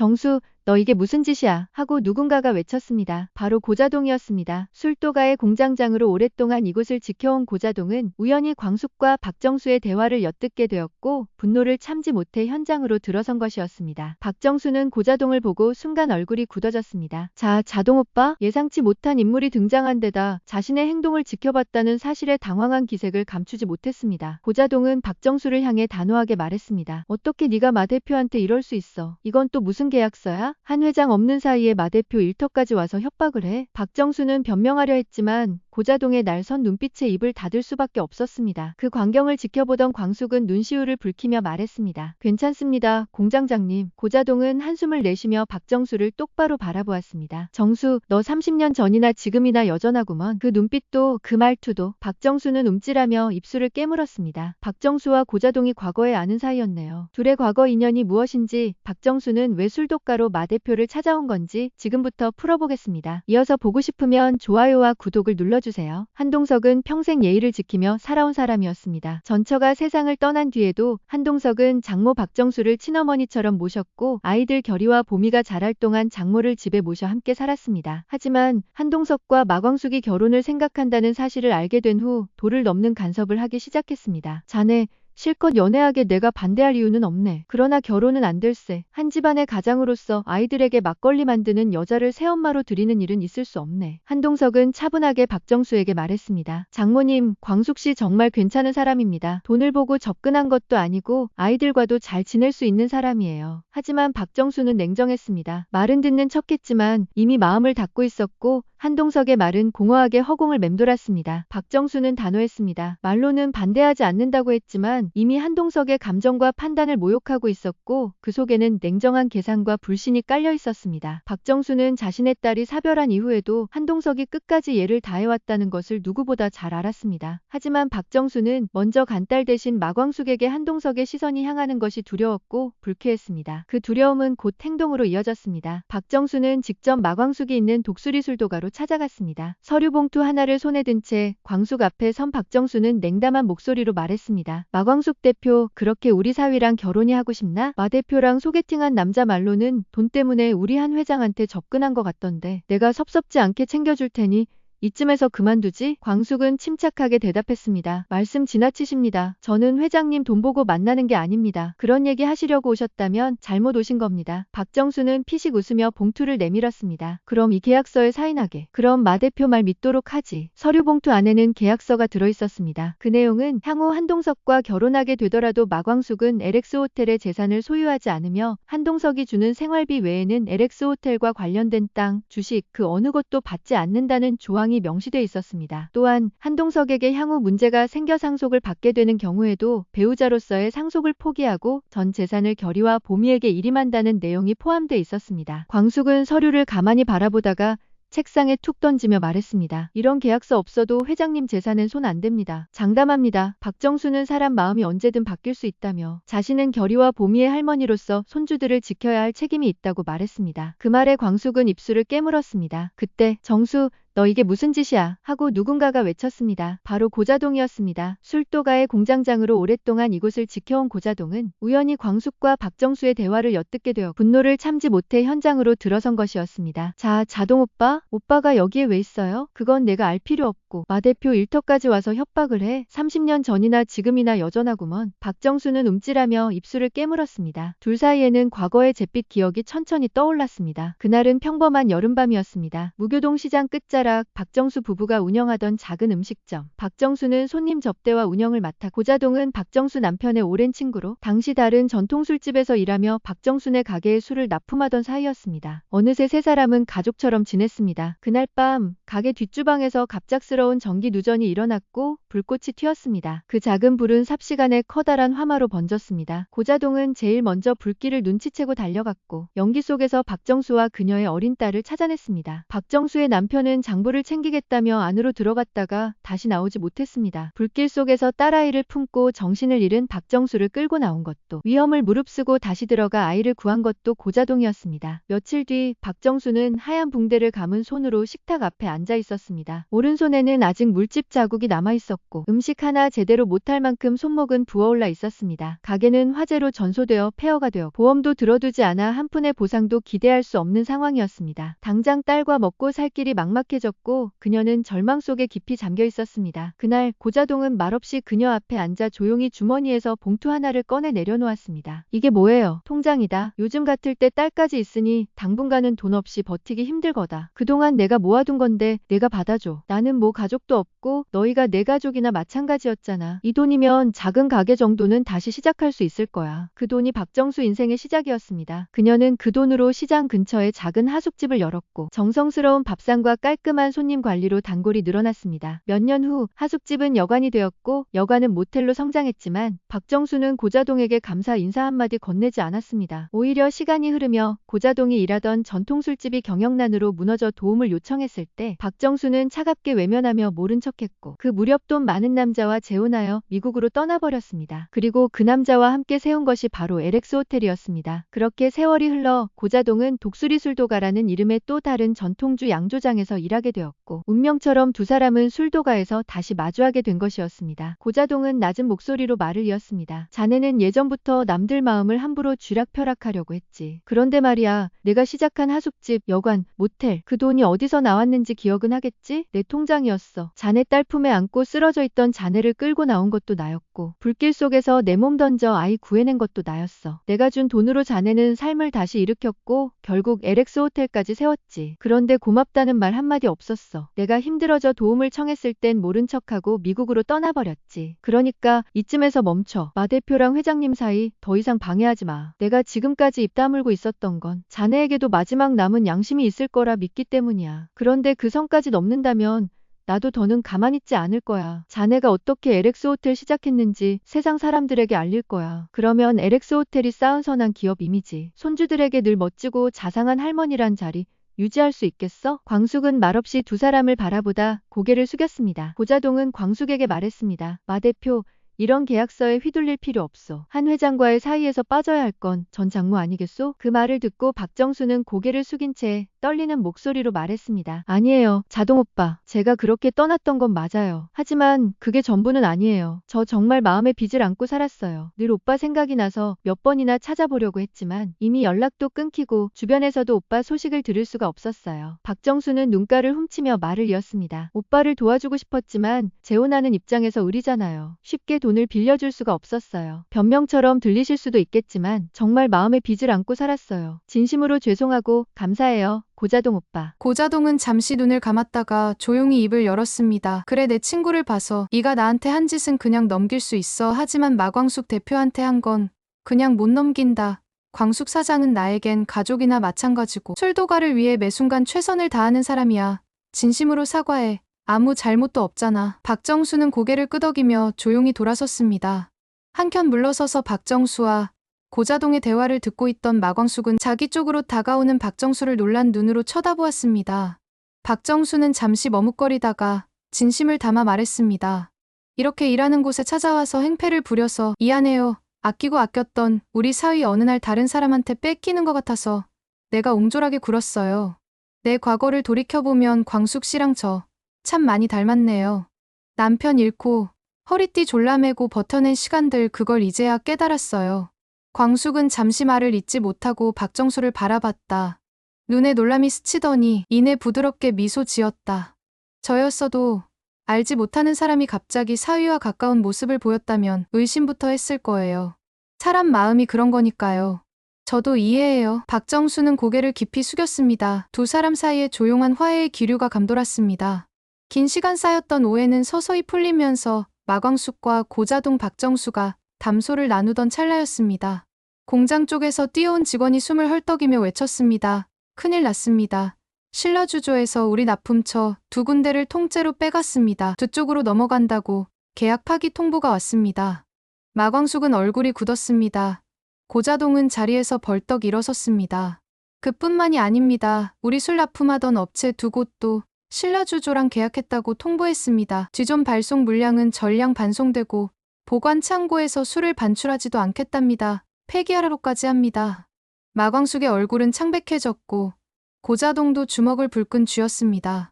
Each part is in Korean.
정수, 너 이게 무슨 짓이야? 하고 누군가가 외쳤습니다. 바로 고자동이었습니다. 술도가의 공장장으로 오랫동안 이곳을 지켜온 고자동은 우연히 광숙과 박정수의 대화를 엿듣게 되었고 분노를 참지 못해 현장으로 들어선 것이었습니다. 박정수는 고자동을 보고 순간 얼굴이 굳어졌습니다. 자, 자동 오빠? 예상치 못한 인물이 등장한 데다 자신의 행동을 지켜봤다는 사실에 당황한 기색을 감추지 못했습니다. 고자동은 박정수를 향해 단호하게 말했습니다. 어떻게 네가 마 대표한테 이럴 수 있어? 이건 또 무슨 계약서야? 한 회장 없는 사이에 마 대표 일터까지 와서 협박을 해? 박정수는 변명하려 했지만 고자동의 날선 눈빛에 입을 닫을 수밖에 없었습니다. 그 광경을 지켜보던 광숙은 눈시울을 붉히며 말했습니다. 괜찮습니다, 공장장님. 고자동은 한숨을 내쉬며 박정수를 똑바로 바라보았습니다. 정수, 너 30년 전이나 지금이나 여전하구먼. 그 눈빛도 그 말투도. 박정수는 움찔하며 입술을 깨물었습니다. 박정수와 고자동이 과거에 아는 사이였네요. 둘의 과거 인연이 무엇인지, 박정수는 왜 술독가로 마 대표를 찾아온 건지 지금부터 풀어보겠습니다. 이어서 보고 싶으면 좋아요와 구독을 눌러주세요. 한동석은 평생 예의를 지키며 살아온 사람이었습니다. 전처가 세상을 떠난 뒤에도 한동석은 장모 박정수를 친어머니처럼 모셨고 아이들 결이와 보미가 자랄 동안 장모를 집에 모셔 함께 살았습니다. 하지만 한동석과 마광숙이 결혼을 생각한다는 사실을 알게 된 후 도를 넘는 간섭을 하기 시작했습니다. 자네, 실컷 연애하게 내가 반대할 이유는 없네. 그러나 결혼은 안 될세. 한 집안의 가장으로서 아이들에게 막걸리 만드는 여자를 새엄마로 들이는 일은 있을 수 없네. 한동석은 차분하게 박정수에게 말했습니다. 장모님, 광숙씨 정말 괜찮은 사람입니다. 돈을 보고 접근한 것도 아니고 아이들과도 잘 지낼 수 있는 사람이에요. 하지만 박정수는 냉정했습니다. 말은 듣는 척했지만 이미 마음을 닫고 있었고 한동석의 말은 공허하게 허공을 맴돌았습니다. 박정수는 단호했습니다. 말로는 반대하지 않는다고 했지만 이미 한동석의 감정과 판단을 모욕하고 있었고 그 속에는 냉정한 계산과 불신이 깔려 있었습니다. 박정수는 자신의 딸이 사별한 이후에도 한동석이 끝까지 예를 다해왔다는 것을 누구보다 잘 알았습니다. 하지만 박정수는 먼저 간딸 대신 마광숙에게 한동석의 시선이 향하는 것이 두려웠고 불쾌했습니다. 그 두려움은 곧 행동으로 이어졌습니다. 박정수는 직접 마광숙이 있는 독수리 술도가로 찾아갔습니다. 서류 봉투 하나를 손에 든 채 광숙 앞에 선 박정수는 냉담한 목소리로 말했습니다. 마광숙 대표, 그렇게 우리 사위랑 결혼이 하고 싶나? 마 대표랑 소개팅한 남자 말로는 돈 때문에 우리 한 회장한테 접근한 것 같던데 내가 섭섭지 않게 챙겨줄 테니 이쯤에서 그만두지? 광숙은 침착하게 대답했습니다. 말씀 지나치십니다. 저는 회장님 돈 보고 만나는 게 아닙니다. 그런 얘기 하시려고 오셨다면 잘못 오신 겁니다. 박정수는 피식 웃으며 봉투를 내밀었습니다. 그럼 이 계약서에 사인하게. 그럼 마 대표 말 믿도록 하지. 서류 봉투 안에는 계약서가 들어있었습니다. 그 내용은 향후 한동석과 결혼하게 되더라도 마광숙은 LX 호텔의 재산을 소유하지 않으며 한동석이 주는 생활비 외에는 LX 호텔과 관련된 땅, 주식 그 어느 것도 받지 않는다는 조항이 명시돼 있었습니다. 또한 한동석에게 향후 문제가 생겨 상속을 받게 되는 경우에도 배우자로서의 상속을 포기하고 전 재산을 결이와 보미에게 일임한다는 내용이 포함돼 있었습니다. 광숙은 서류를 가만히 바라보다가 책상에 툭 던지며 말했습니다. 이런 계약서 없어도 회장님 재산은 손 안 댑니다. 장담합니다. 박정수는 사람 마음이 언제든 바뀔 수 있다며 자신은 결이와 보미의 할머니로서 손주들을 지켜야 할 책임이 있다고 말했습니다. 그 말에 광숙은 입술을 깨물었습니다. 그때 정수, 너 이게 무슨 짓이야? 하고 누군가가 외쳤습니다. 바로 고자동이었습니다. 술도가의 공장장으로 오랫동안 이곳을 지켜온 고자동은 우연히 광숙과 박정수의 대화를 엿듣게 되어 분노를 참지 못해 현장으로 들어선 것이었습니다. 자, 자동 오빠? 오빠가 여기에 왜 있어요? 그건 내가 알 필요 없고 마 대표 일터까지 와서 협박을 해. 30년 전이나 지금이나 여전하구먼. 박정수는 움찔하며 입술을 깨물었습니다. 둘 사이에는 과거의 잿빛 기억이 천천히 떠올랐습니다. 그날은 평범한 여름밤이었습니다. 무교동 시장 끝자락 박정수 부부가 운영하던 작은 음식점. 박정수는 손님 접대와 운영을 맡아 고자동은 박정수 남편의 오랜 친구로 당시 다른 전통술집에서 일하며 박정수네 가게에 술을 납품하던 사이였습니다. 어느새 세 사람은 가족처럼 지냈습니다. 그날 밤 가게 뒷주방에서 갑작스러운 전기 누전이 일어났고 불꽃이 튀었습니다. 그 작은 불은 삽시간에 커다란 화마로 번졌습니다. 고자동은 제일 먼저 불길을 눈치채고 달려갔고 연기 속에서 박정수와 그녀의 어린 딸을 찾아냈습니다. 박정수의 남편은 장부를 챙기겠다며 안으로 들어갔다가 다시 나오지 못했습니다. 불길 속에서 딸아이를 품고 정신을 잃은 박정수를 끌고 나온 것도 위험을 무릅쓰고 다시 들어가 아이를 구한 것도 고자동이었습니다. 며칠 뒤 박정수는 하얀 붕대를 감은 손으로 식탁 앞에 앉아 있었습니다. 오른손에는 아직 물집 자국이 남아 있었고 있었고 음식 하나 제대로 못할 만큼 손목은 부어올라 있었습니다. 가게는 화재로 전소되어 폐허가 되어 보험도 들어두지 않아 한 푼의 보상도 기대할 수 없는 상황이었습니다. 당장 딸과 먹고 살 길이 막막해졌고 그녀는 절망 속에 깊이 잠겨 있었습니다. 그날 고자동은 말없이 그녀 앞에 앉아 조용히 주머니에서 봉투 하나를 꺼내 내려놓았습니다. 이게 뭐예요? 통장이다. 요즘 같을 때 딸까지 있으니 당분간은 돈 없이 버티기 힘들거다. 그동안 내가 모아둔 건데 내가 받아줘. 나는 뭐 가족도 없고 너희가 내 가족이나 마찬가지였잖아. 이 돈이면 작은 가게 정도는 다시 시작할 수 있을 거야. 그 돈이 박정수 인생의 시작이었습니다. 그녀는 그 돈으로 시장 근처에 작은 하숙집을 열었고 정성스러운 밥상과 깔끔한 손님 관리로 단골이 늘어났습니다. 몇 년 후 하숙집은 여관이 되었고 여관은 모텔로 성장했지만 박정수는 고자동에게 감사 인사 한마디 건네지 않았습니다. 오히려 시간이 흐르며 고자동이 일하던 전통술집이 경영난으로 무너져 도움을 요청했을 때 박정수는 차갑게 외면하며 모른 척했고 그 무렵 돈 많은 남자와 재혼하여 미국으로 떠나버렸습니다. 그리고 그 남자와 함께 세운 것이 바로 LX 호텔이었습니다. 그렇게 세월이 흘러 고자동은 독수리 술도가라는 이름의 또 다른 전통주 양조장에서 일하게 되었고 운명처럼 두 사람은 술도가에서 다시 마주하게 된 것이었습니다. 고자동은 낮은 목소리로 말을 이었습니다. 자네는 예전부터 남들 마음을 함부로 쥐락펴락하려고 했지. 그런데 말이야, 내가 시작한 하숙집, 여관, 모텔, 그 돈이 어디서 나왔는지 기억은 하겠지? 내 통장이었어. 자네 딸 품에 안고 쓰러져 있던 자네를 끌고 나온 것도 나였고 불길 속에서 내 몸 던져 아이 구해낸 것도 나였어. 내가 준 돈으로 자네는 삶을 다시 일으켰고 결국 LX 호텔까지 세웠지. 그런데 고맙다는 말 한마디 없었어. 내가 힘들어져 도움을 청했을 땐 모른 척하고 미국으로 떠나버렸지. 그러니까 이쯤에서 멈춰. 마 대표랑 회장님 사이 더 이상 방해하지 마. 내가 지금까지 입 다물고 있었던 건 자네에게도 마지막 남은 양심이 있을 거라 믿기 때문이야. 그런데 그 선까지 넘는다면 나도 더는 가만히 있지 않을 거야. 자네가 어떻게 LX 호텔 시작했는지 세상 사람들에게 알릴 거야. 그러면 LX 호텔이 쌓은 선한 기업 이미지, 손주들에게 늘 멋지고 자상한 할머니란 자리 유지할 수 있겠어? 광숙은 말없이 두 사람을 바라보다 고개를 숙였습니다. 고자동은 광숙에게 말했습니다. 마 대표, 이런 계약서에 휘둘릴 필요 없어. 한 회장과의 사이에서 빠져야 할 건 전 장모 아니겠소? 그 말을 듣고 박정수는 고개를 숙인 채 떨리는 목소리로 말했습니다. 아니에요. 자동 오빠. 제가 그렇게 떠났던 건 맞아요. 하지만 그게 전부는 아니에요. 저 정말 마음에 빚을 안고 살았어요. 늘 오빠 생각이 나서 몇 번이나 찾아보려고 했지만 이미 연락도 끊기고 주변에서도 오빠 소식을 들을 수가 없었어요. 박정수는 눈가를 훔치며 말을 이었습니다. 오빠를 도와주고 싶었지만 재혼하는 입장에서 의리잖아요. 쉽게 돈을 빌려줄 수가 없었어요. 변명처럼 들리실 수도 있겠지만 정말 마음에 빚을 안고 살았어요. 진심으로 죄송하고 감사해요. 고자동 오빠. 고자동은 잠시 눈을 감았다가 조용히 입을 열었습니다. 그래, 내 친구를 봐서 네가 나한테 한 짓은 그냥 넘길 수 있어. 하지만 마광숙 대표한테 한 건 그냥 못 넘긴다. 광숙 사장은 나에겐 가족이나 마찬가지고 술도가를 위해 매 순간 최선을 다하는 사람이야. 진심으로 사과해. 아무 잘못도 없잖아. 박정수는 고개를 끄덕이며 조용히 돌아섰습니다. 한켠 물러서서 박정수와 고자동의 대화를 듣고 있던 마광숙은 자기 쪽으로 다가오는 박정수를 놀란 눈으로 쳐다보았습니다. 박정수는 잠시 머뭇거리다가 진심을 담아 말했습니다. 이렇게 일하는 곳에 찾아와서 행패를 부려서 미안해요. 아끼고 아꼈던 우리 사위 어느 날 다른 사람한테 뺏기는 것 같아서 내가 옹졸하게 굴었어요. 내 과거를 돌이켜보면 광숙 씨랑 저 참 많이 닮았네요. 남편 잃고 허리띠 졸라매고 버텨낸 시간들, 그걸 이제야 깨달았어요. 광숙은 잠시 말을 잇지 못하고 박정수를 바라봤다. 눈에 놀람이 스치더니 이내 부드럽게 미소 지었다. 저였어도 알지 못하는 사람이 갑자기 사위와 가까운 모습을 보였다면 의심부터 했을 거예요. 사람 마음이 그런 거니까요. 저도 이해해요. 박정수는 고개를 깊이 숙였습니다. 두 사람 사이에 조용한 화해의 기류가 감돌았습니다. 긴 시간 쌓였던 오해는 서서히 풀리면서 마광숙과 고자동 박정수가 담소를 나누던 찰나였습니다. 공장 쪽에서 뛰어온 직원이 숨을 헐떡이며 외쳤습니다. 큰일 났습니다. 신라주조에서 우리 납품처 두 군데를 통째로 빼갔습니다. 두 쪽으로 넘어간다고 계약 파기 통보가 왔습니다. 마광숙은 얼굴이 굳었습니다. 고자동은 자리에서 벌떡 일어섰습니다. 그뿐만이 아닙니다. 우리 술 납품하던 업체 두 곳도 신라주조랑 계약했다고 통보했습니다. 지존 발송 물량은 전량 반송되고 보관 창고에서 술을 반출하지도 않겠답니다. 폐기하라고까지 합니다. 마광숙의 얼굴은 창백해졌고 고자동도 주먹을 불끈 쥐었습니다.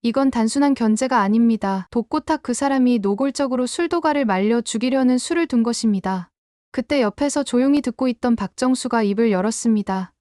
이건 단순한 견제가 아닙니다. 독고탁 그 사람이 노골적으로 술도가를 말려 죽이려는 수를 둔 것입니다. 그때 옆에서 조용히 듣고 있던 박정수가 입을 열었습니다.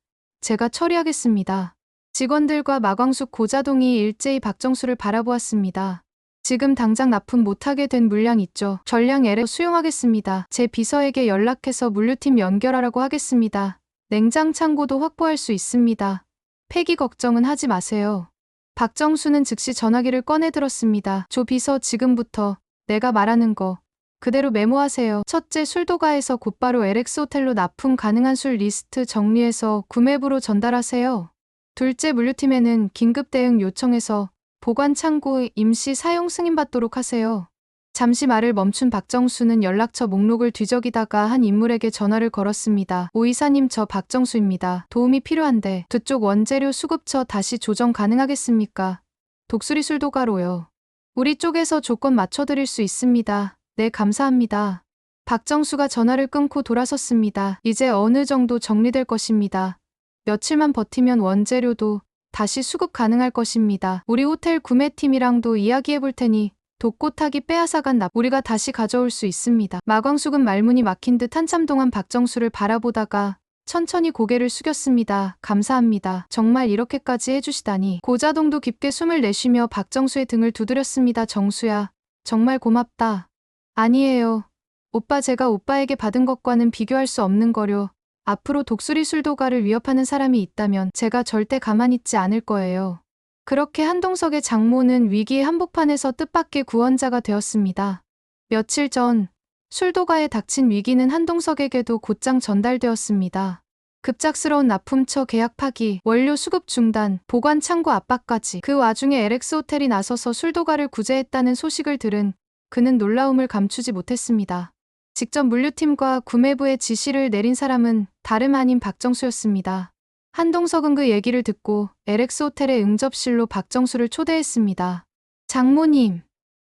제가 처리하겠습니다. 직원들과 마광숙 고자동이 일제히 박정수를 바라보았습니다. 지금 당장 납품 못하게 된 물량 있죠. 전량 LA 수용하겠습니다. 제 비서에게 연락해서 물류팀 연결하라고 하겠습니다. 냉장 창고도 확보할 수 있습니다. 폐기 걱정은 하지 마세요. 박정수는 즉시 전화기를 꺼내 들었습니다. 조 비서 지금부터 내가 말하는 거 그대로 메모하세요. 첫째, 술도가에서 곧바로 LX 호텔로 납품 가능한 술 리스트 정리해서 구매부로 전달하세요. 둘째, 물류팀에는 긴급 대응 요청해서 보관 창고 임시 사용 승인받도록 하세요. 잠시 말을 멈춘 박정수는 연락처 목록을 뒤적이다가 한 인물에게 전화를 걸었습니다. 오 이사님, 저 박정수입니다. 도움이 필요한데 그쪽 원재료 수급처 다시 조정 가능하겠습니까? 독수리 술도가로요. 우리 쪽에서 조건 맞춰드릴 수 있습니다. 네, 감사합니다. 박정수가 전화를 끊고 돌아섰습니다. 이제 어느 정도 정리될 것입니다. 며칠만 버티면 원재료도 다시 수급 가능할 것입니다. 우리 호텔 구매팀이랑도 이야기해 볼 테니 독고탁이 빼앗아간 납 우리가 다시 가져올 수 있습니다. 마광숙은 말문이 막힌 듯 한참 동안 박정수를 바라보다가 천천히 고개를 숙였습니다. 감사합니다. 정말 이렇게까지 해주시다니. 고자동도 깊게 숨을 내쉬며 박정수의 등을 두드렸습니다. 정수야, 정말 고맙다. 아니에요. 오빠, 제가 오빠에게 받은 것과는 비교할 수 없는 거려. 앞으로 독수리 술도가를 위협하는 사람이 있다면 제가 절대 가만히 있지 않을 거예요. 그렇게 한동석의 장모는 위기의 한복판에서 뜻밖의 구원자가 되었습니다. 며칠 전 술도가에 닥친 위기는 한동석에게도 곧장 전달되었습니다. 급작스러운 납품처 계약 파기, 원료 수급 중단, 보관 창고 압박까지. 그 와중에 LX 호텔이 나서서 술도가를 구제했다는 소식을 들은 그는 놀라움을 감추지 못했습니다. 직접 물류팀과 구매부의 지시를 내린 사람은 다름 아닌 박정수였습니다. 한동석은 그 얘기를 듣고 LX 호텔의 응접실로 박정수를 초대했습니다. 장모님,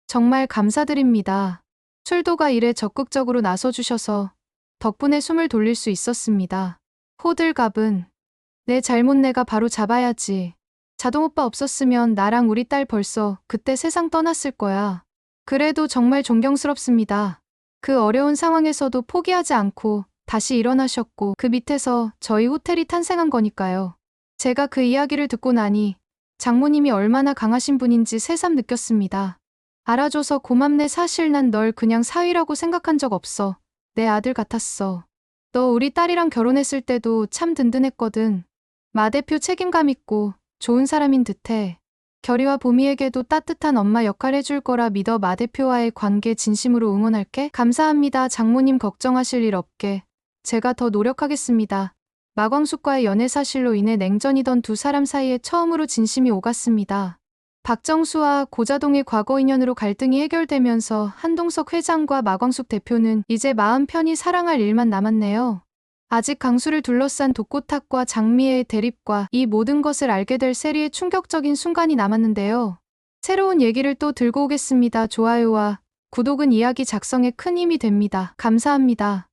정말 감사드립니다. 술도가 일에 적극적으로 나서주셔서 덕분에 숨을 돌릴 수 있었습니다. 호들갑은 내 잘못, 내가 바로 잡아야지. 자동오빠 없었으면 나랑 우리 딸 벌써 그때 세상 떠났을 거야. 그래도 정말 존경스럽습니다. 그 어려운 상황에서도 포기하지 않고 다시 일어나셨고 그 밑에서 저희 호텔이 탄생한 거니까요. 제가 그 이야기를 듣고 나니 장모님이 얼마나 강하신 분인지 새삼 느꼈습니다. 알아줘서 고맙네. 사실 난 널 그냥 사위라고 생각한 적 없어. 내 아들 같았어. 너 우리 딸이랑 결혼했을 때도 참 든든했거든. 마 대표 책임감 있고 좋은 사람인 듯해. 결이와 보미에게도 따뜻한 엄마 역할 해줄 거라 믿어. 마 대표와의 관계 진심으로 응원할게. 감사합니다. 장모님, 걱정하실 일 없게 제가 더 노력하겠습니다. 마광숙과의 연애 사실로 인해 냉전이던 두 사람 사이에 처음으로 진심이 오갔습니다. 박정수와 고자동의 과거 인연으로 갈등이 해결되면서 한동석 회장과 마광숙 대표는 이제 마음 편히 사랑할 일만 남았네요. 아직 강수를 둘러싼 독고탁과 장미애의 대립과 이 모든 것을 알게 될 세리의 충격적인 순간이 남았는데요. 새로운 얘기를 또 들고 오겠습니다. 좋아요와 구독은 이야기 작성에 큰 힘이 됩니다. 감사합니다.